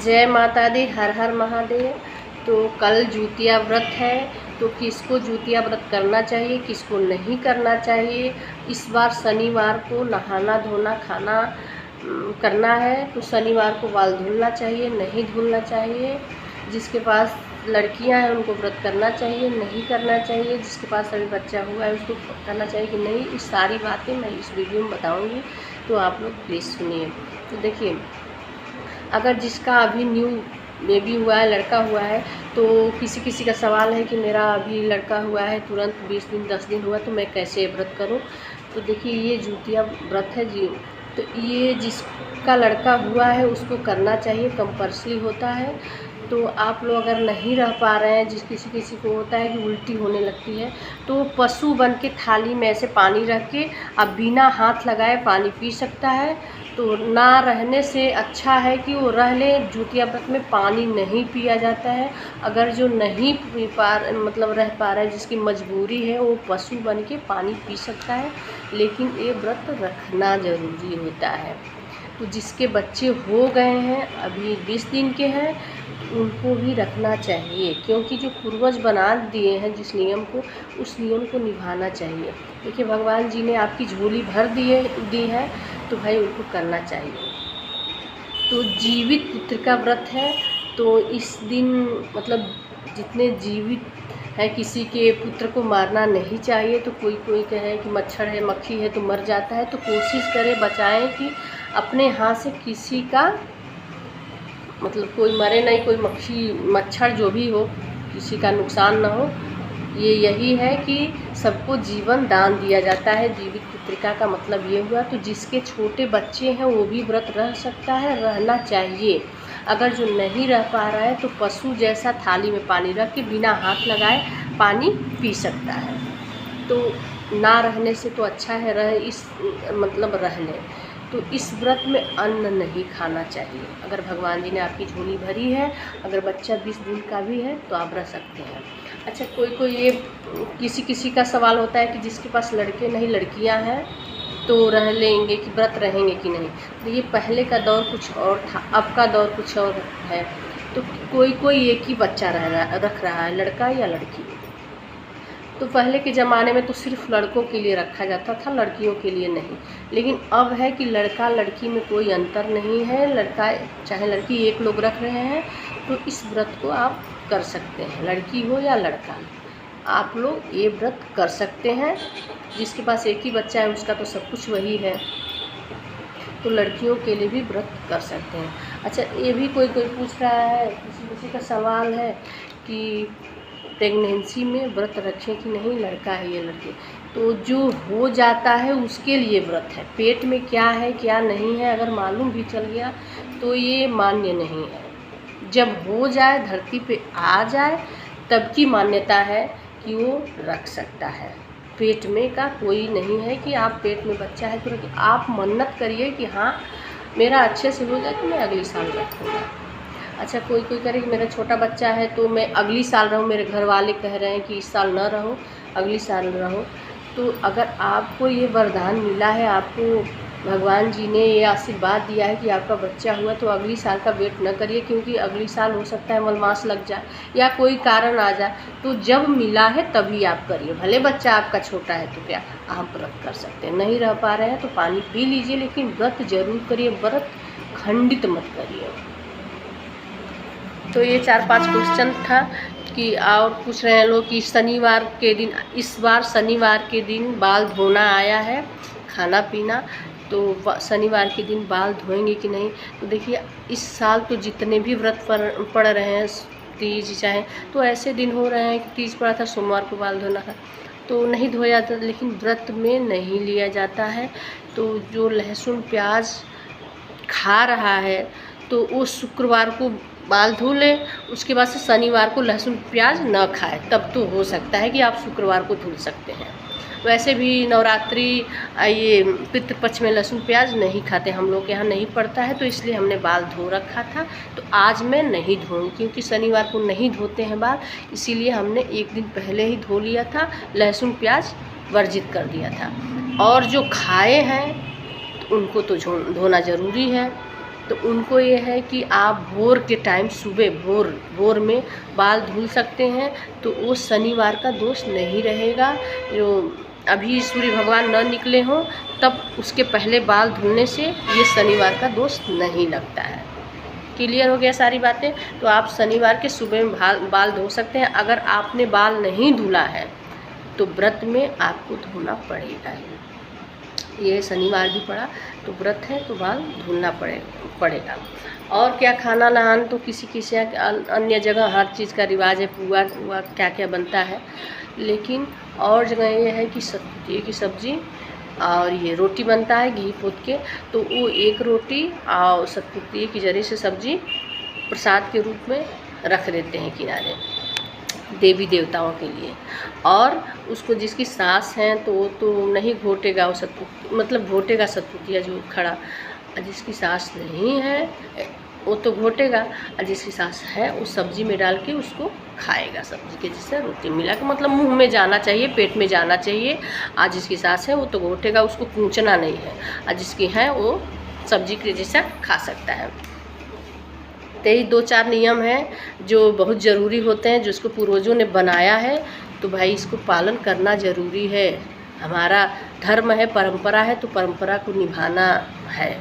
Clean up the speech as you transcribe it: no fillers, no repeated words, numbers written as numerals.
जय माता दी, हर हर महादेव। तो कल जुतिया व्रत है, तो किसको जुतिया व्रत करना चाहिए, किसको नहीं करना चाहिए। इस बार शनिवार को नहाना धोना खाना करना है, तो शनिवार को बाल धुलना चाहिए, नहीं धुलना चाहिए। जिसके पास लड़कियां हैं उनको व्रत करना चाहिए, नहीं करना चाहिए। जिसके पास अभी बच्चा हुआ है उसको करना चाहिए कि नहीं। इस सारी बातें मैं इस वीडियो में बताऊंगी, तो आप लोग प्लीज़ सुनिए। तो देखिए, अगर जिसका अभी न्यू बेबी हुआ है, लड़का हुआ है, तो किसी का सवाल है कि मेरा अभी लड़का हुआ है, तुरंत 20 दिन 10 दिन हुआ, तो मैं कैसे व्रत करूं। तो देखिए, ये जुतिया व्रत है जी। तो ये जिसका लड़का हुआ है उसको करना चाहिए, कंपल्सरी होता है। तो आप लोग अगर नहीं रह पा रहे हैं, किसी को होता है कि उल्टी होने लगती है, तो पशु बन के थाली में ऐसे पानी रख के आप बिना हाथ लगाए पानी पी सकता है। तो ना रहने से अच्छा है कि वो रह ले। जुतिया व्रत में पानी नहीं पिया जाता है। अगर जो नहीं पी पा मतलब रह पा रहा है, जिसकी मजबूरी है, वो पशु बन के पानी पी सकता है, लेकिन ये व्रत रखना ज़रूरी होता है। तो जिसके बच्चे हो गए हैं, अभी 20 दिन के हैं, उनको भी रखना चाहिए, क्योंकि जो पूर्वज बना दिए हैं जिस नियम को, उस नियम को निभाना चाहिए। देखिए, भगवान जी ने आपकी झोली भर दी है, तो भाई उनको करना चाहिए। तो जीवित पुत्र का व्रत है, तो इस दिन मतलब जितने जीवित है, किसी के पुत्र को मारना नहीं चाहिए। तो कोई कहे कि मच्छर है मक्खी है तो मर जाता है, तो कोशिश करें बचाएं कि अपने हाथ से किसी का मतलब कोई मरे नहीं, कोई मक्खी मच्छर जो भी हो, किसी का नुकसान ना हो। यही है कि सबको जीवन दान दिया जाता है। जीवित पुत्रिका का मतलब ये हुआ। तो जिसके छोटे बच्चे हैं वो भी व्रत रह सकता है, रहना चाहिए। अगर जो नहीं रह पा रहा है, तो पशु जैसा थाली में पानी रख के बिना हाथ लगाए पानी पी सकता है। तो ना रहने से तो अच्छा है मतलब रह ले। तो इस व्रत में अन्न नहीं खाना चाहिए। अगर भगवान जी ने आपकी झोली भरी है, अगर बच्चा 20 दिन का भी है, तो आप रह सकते हैं। अच्छा, कोई ये किसी का सवाल होता है कि जिसके पास लड़के नहीं लड़कियां हैं, तो रह लेंगे कि व्रत रहेंगे कि नहीं। तो ये पहले का दौर कुछ और था, अब का दौर कुछ और है। तो कोई एक ही बच्चा रख रहा है, लड़का या लड़की। तो पहले के ज़माने में तो सिर्फ लड़कों के लिए रखा जाता था, लड़कियों के लिए नहीं। लेकिन अब है कि लड़का लड़की में कोई अंतर नहीं है, लड़का चाहे लड़की एक लोग रख रहे हैं। तो इस व्रत को आप कर सकते हैं, लड़की हो या लड़का, आप लोग ये व्रत कर सकते हैं। जिसके पास एक ही बच्चा है उसका तो सब कुछ वही है, तो लड़कियों के लिए भी व्रत कर सकते हैं। अच्छा, ये भी कोई पूछ रहा है, किसी का सवाल है कि प्रेगनेंसी में व्रत रखें कि नहीं, लड़का है या लड़की। तो जो हो जाता है उसके लिए व्रत है। पेट में क्या है क्या नहीं है अगर मालूम भी चल गया, तो ये मान्य नहीं है। जब हो जाए, धरती पे आ जाए, तब की मान्यता है कि वो रख सकता है। पेट में का कोई नहीं है कि आप पेट में बच्चा है तो आप मन्नत करिए कि हाँ मेरा अच्छे से हो जाए तो मैं अगले साल रखूँगा। अच्छा, कोई करे कि मेरा छोटा बच्चा है तो मैं अगली साल रहूँ, मेरे घर वाले कह रहे हैं कि इस साल ना रहो, अगली साल रहो। तो अगर आपको ये वरदान मिला है, आपको भगवान जी ने ये आशीर्वाद दिया है कि आपका बच्चा हुआ, तो अगली साल का वेट न करिए, क्योंकि अगली साल हो सकता है मलमास लग जाए या कोई कारण आ जाए। तो जब मिला है तभी आप करिए। भले बच्चा आपका छोटा है तो क्या आप व्रत कर सकते हैं। नहीं रह पा रहे हैं तो पानी पी लीजिए, लेकिन व्रत जरूर करिए, व्रत खंडित मत करिए। तो ये 4-5 क्वेश्चन था कि और पूछ रहे हैं लोग कि शनिवार के दिन, इस बार शनिवार के दिन बाल धोना आया है, खाना पीना, तो शनिवार के दिन बाल धोएंगे कि नहीं। तो देखिए, इस साल तो जितने भी व्रत पड़ रहे हैं, तीज चाहे, तो ऐसे दिन हो रहे हैं कि तीज पड़ा था, सोमवार को बाल धोना था तो नहीं धोया जाता, लेकिन व्रत में नहीं लिया जाता है। तो जो लहसुन प्याज खा रहा है, तो वो शुक्रवार को बाल धो ले, उसके बाद से शनिवार को लहसुन प्याज न खाए, तब तो हो सकता है कि आप शुक्रवार को धुल सकते हैं। वैसे भी नवरात्रि ये पितृपक्ष में लहसुन प्याज नहीं खाते, हम लोग के यहाँ नहीं पड़ता है, तो इसलिए हमने बाल धो रखा था। तो आज मैं नहीं धोऊँ, क्योंकि शनिवार को नहीं धोते हैं बाल, इसीलिए हमने एक दिन पहले ही धो लिया था, लहसुन प्याज वर्जित कर दिया था। और जो खाए हैं तो उनको तो धोना ज़रूरी है। तो उनको ये है कि आप भोर के टाइम सुबह भोर में बाल धुल सकते हैं, तो वो शनिवार का दोष नहीं रहेगा। जो अभी सूर्य भगवान न निकले हों तब उसके पहले बाल धुलने से ये शनिवार का दोष नहीं लगता है। क्लियर हो गया सारी बातें। तो आप शनिवार के सुबह में बाल धो सकते हैं। अगर आपने बाल नहीं धुला है तो व्रत में आपको धोना पड़ेगा। ये शनिवार भी पड़ा तो व्रत है तो बाल धुलना पड़ेगा। और क्या खाना नहान तो किसी अन्य जगह हर चीज़ का रिवाज है, पुआ क्या क्या बनता है, लेकिन और जगह ये है कि सत्तू की सब्ज़ी और ये रोटी बनता है घी पोत के, तो वो एक रोटी और सत्तू की जरी से सब्ज़ी प्रसाद के रूप में रख देते हैं किनारे देवी देवताओं के लिए। और उसको जिसकी सास है तो वो तो नहीं घोटेगा, वो सत्तू मतलब घोटेगा सत्तूतिया जो खड़ा, और जिसकी सास नहीं है वो तो घोटेगा, और जिसकी सास है वो सब्ज़ी में डाल के उसको खाएगा, सब्ज़ी के जैसे रोटी मिला के, मतलब मुंह में जाना चाहिए, पेट में जाना चाहिए। और जिसकी सास है वो तो घोटेगा, उसको कूचना नहीं है, और जिसकी है वो सब्ज़ी के जैसा खा सकता है। तो यही 2-4 नियम हैं जो बहुत ज़रूरी होते हैं, जिसको पूर्वजों ने बनाया है, तो भाई इसको पालन करना ज़रूरी है। हमारा धर्म है, परंपरा है, तो परंपरा को निभाना है।